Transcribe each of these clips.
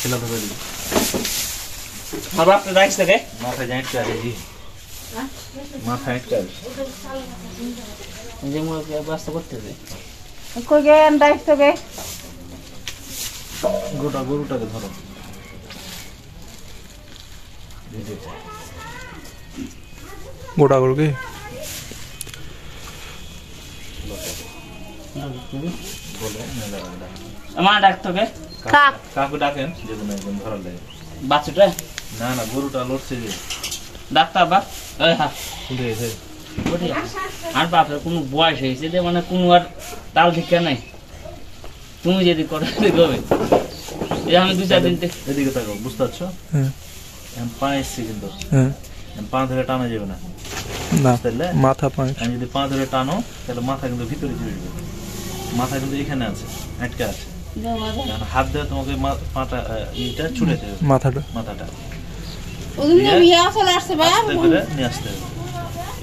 খেলা ধরে দিই আমার বাপটা দাইছ থাকে মাথা জাইট করে জি মাথা জাইট করে যে মোর ব্যবস্থা করতেছে কই গেন দাইছ থাকে গোটা গরুটাকে ধরো গোটা গরু কি আমার ডাক তোকে কাক কাকু ডাকেন যে কোনো একজন ধরার লাগে বাচ্চাটা না না গরুটা লড়ছে যে ডাক্তার বাপ এই হ্যাঁ উঠে গেছে আর বাপের কোনো বয়স হয়েছে যে মানে কোনো আর তাল ঠিক নাই তুমি যদি করে দেখবে এই আমি 2-4 দিন এদিকে তাকাও বুঝতে পারছো হ্যাঁ এখন পা এসছে কিন্তু হ্যাঁ পা ধরে টানা যাবে না না তাহলে মাথা পাঁচ আমি যদি পা ধরে টানো তাহলে মাথা কিন্তু ভিতরে চলে যাবে মাথা কিন্তু এখানে আছে আটকে আছে হাত দিয়ে তোমাকে পাটা এইটা ছুড়ে দেবে মাথাটা ওদিকে বিয়া চলে আসছে ভাই আস্তে করে নিয়ে আসতে হবে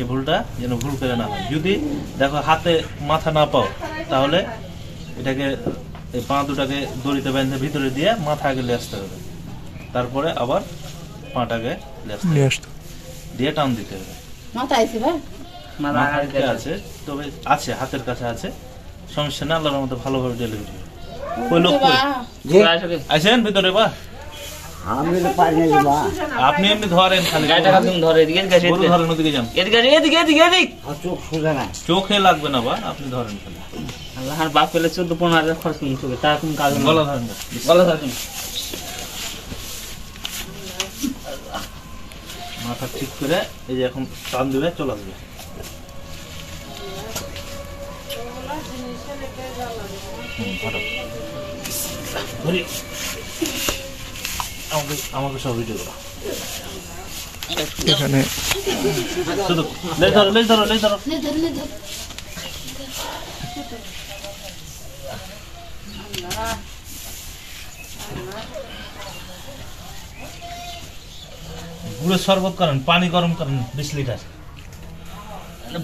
এই ভুলটা যেন ভুল করে না হয় যদি দেখো হাতে মাথা না পাও তাহলে এটাকে এই পা দুটাকে দড়িতে বেঁধে ভিতরে দিয়ে মাথা আগে নিয়ে আসতে হবে তারপরে আবার পাটাকে নিয়ে আসতে দিয়ে টান দিতে হবে মাথা আইছে ভাই মাথা মাথায় আছে তবে আছে হাতের কাছে আছে সমস্যা না আল্লাহর মতো ভালোভাবে ডেলিভারি ওই লোক আছেন ভিতরে বা আমি তো পারি না বা আপনি এমনি ধরেন খালি গাড়িটা তুমি ধরে এদিকে গেছে গরু ধরেন ওদিকে যান এদিকে এদিকে এদিকে এদিকে চোখ সোজা না চোখে লাগবে না বা আপনি ধরেন খালি আল্লাহর বাপ পেলে 14-15 খরচ করুন চোখে তার কোন কাজ গলা ধরেন না গলা ধরেন মাথা ঠিক করে এই যে এখন টান দিলে চলে আসবে আমাকে সব ভিডিও করো এখানে শুধু লেজ ধরো লেজ ধরো লেজ ধরো গুড়ের শরবত করেন পানি গরম করেন 20 লিটার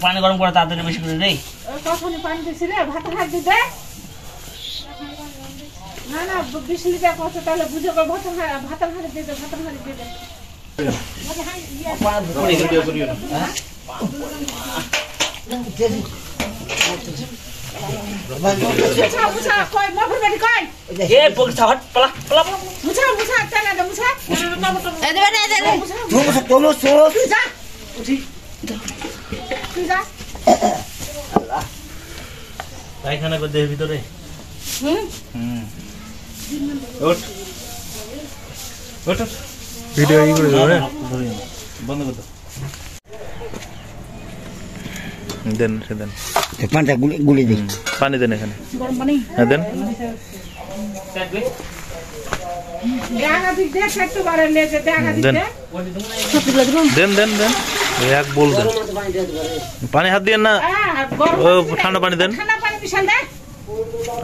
পানি গরম করে তাড়াতাড়ি বেশি করে দেই কখনই পানি দিছি রে ভাত হাত দিতে না না 20 লিটার কত তাহলে বুঝে কো ভাত হাত দিতে ভিডিও করিও না মুছা কই মফর বাড়ি কই এ পকছা হট পলা পলা মুছা তানা দে মুছা এ দে চলো চলো তুই যা তুই যা পায়খানা করে দেহ ভিতরে ওঠ ওঠ ভিডিও ই করে দেবে বন্ধ করে দাও দেন সে দেন পানটা গুলি দিই পানি দেন এখানে গরম পানি হ্যাঁ দেন দেখা দিক দে একটু বারে লেজে দেখা দিক দেন দে দেন দেন দেন এক বল দেন পানি হাত দিয়ে না ও ঠান্ডা পানি দেন ঠান্ডা পানি মিশাল দে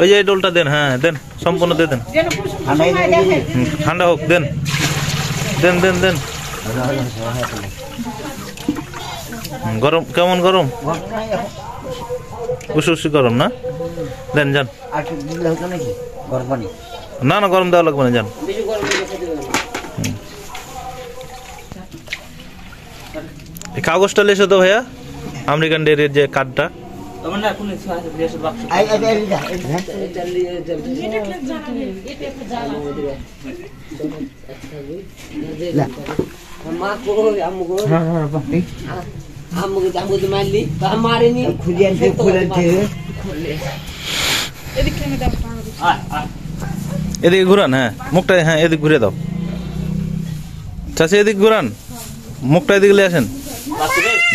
ওই যে ডোলটা দেন হ্যাঁ দেন সম্পূর্ণ দিয়ে দেন যেন কুসুম সময় দেখে ঠান্ডা হোক দেন দেন দেন দেন গরম কেমন গরম উসুসি গরম না দেন যান আর কি দিলে হতো নাকি গরম পানি না না গরম দেওয়া লাগবে না যান এই কাগজটা লেসে তো ভাইয়া আমেরিকান ডেয়ারির যে কার্ডটা তোমার না কোন ইচ্ছা আছে দেশ বাক্স আই মা কো আমগো আমগো আমগো মারলি তা মারেনি খুলে এদিকে আমি দাও এদিকে ঘুরান হ্যাঁ মুখটা হ্যাঁ এদিকে ঘুরে দাও চাচি এদিকে ঘুরান মুখটা এদিকে নিয়ে আসেন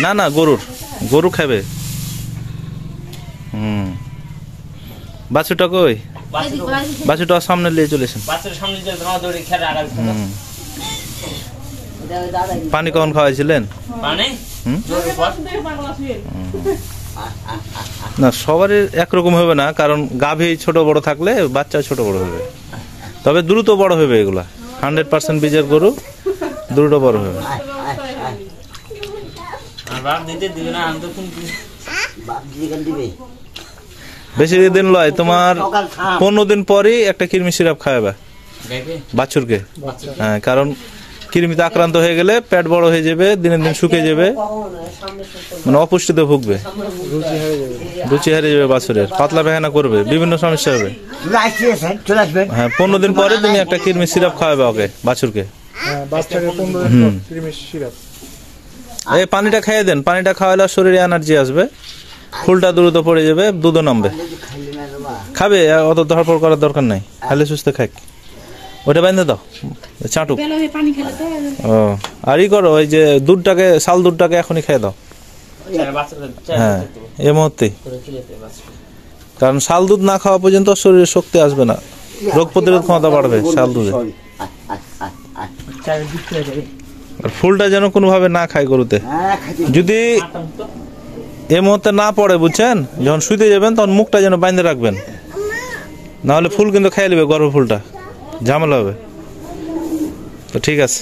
না না গরু খাবে বাছুরটা কই বাছুরটা সামনে নিয়ে চলেছেন বাচ্চার সামনে যে তোমার দড়ি খেলা আগাল পানি কখন খাওয়াইছিলেন পানি না সবারই একরকম হবে না কারণ গাভী ছোট বড় থাকলে বাচ্চা ছোট বড় হবে তবে দ্রুত বড় হবে এগুলা 100% বীজের গরু দ্রুত বড় হবে বাপ দিতে দিবে না আমি তো কোন দিবে বেশি দিন লয় তোমার 15 দিন পরই একটা কিরমি সিরাপ খাওয়াবে গাইকে বাছুরকে। বাচ্চা হ্যাঁ, কারণ কৃমিতে আক্রান্ত হয়ে গেলে পেট বড় হয়ে যাবে, দিনে দিন শুকিয়ে যাবে, মানে অপুষ্টিতে ভুগবে, রুচি হারিয়ে যাবে বাছুরের, পাতলা পায়খানা করবে, বিভিন্ন সমস্যা হবে। চলে আসছেন, চলে আসবেন। হ্যাঁ, 15 দিন পরে তুমি একটা কৃমি সিরাপ খাওয়াবে ওকে, বাছুরকে। হ্যাঁ, বাচ্চাকে 15 দিন পর কৃমির সিরাপ। এই পানিটা খাইয়ে দেন, পানিটা খাওয়ালে শরীরে এনার্জি আসবে, ফুলটা দ্রুত পড়ে যাবে, দুধও নামবে। খাবে, অত ধরপড় করার দরকার নাই, খালি সুস্থ খাক। ওটা বেঁধে দাও, চাটুক। বেলা হয়ে পানি খেলে তো ও, আর ই করো, ওই যে দুধটাকে, শাল দুধটাকে এখনই খেয়ে দাও। হ্যাঁ, এই মুহূর্তে, কারণ শাল দুধ না খাওয়া পর্যন্ত শরীরে শক্তি আসবে না, রোগ প্রতিরোধ ক্ষমতা বাড়বে শাল দুধে। আর ফুলটা যেন কোনোভাবে না খায় গরুতে। যদি এই মুহূর্তে না পড়ে, বুঝছেন, যখন শুইতে যাবেন তখন মুখটা যেন বাইন্ধে রাখবেন, নাহলে ফুল কিন্তু খেয়ে নেবে, গর্ভ ফুলটা ঝামেলা হবে। তো ঠিক আছে।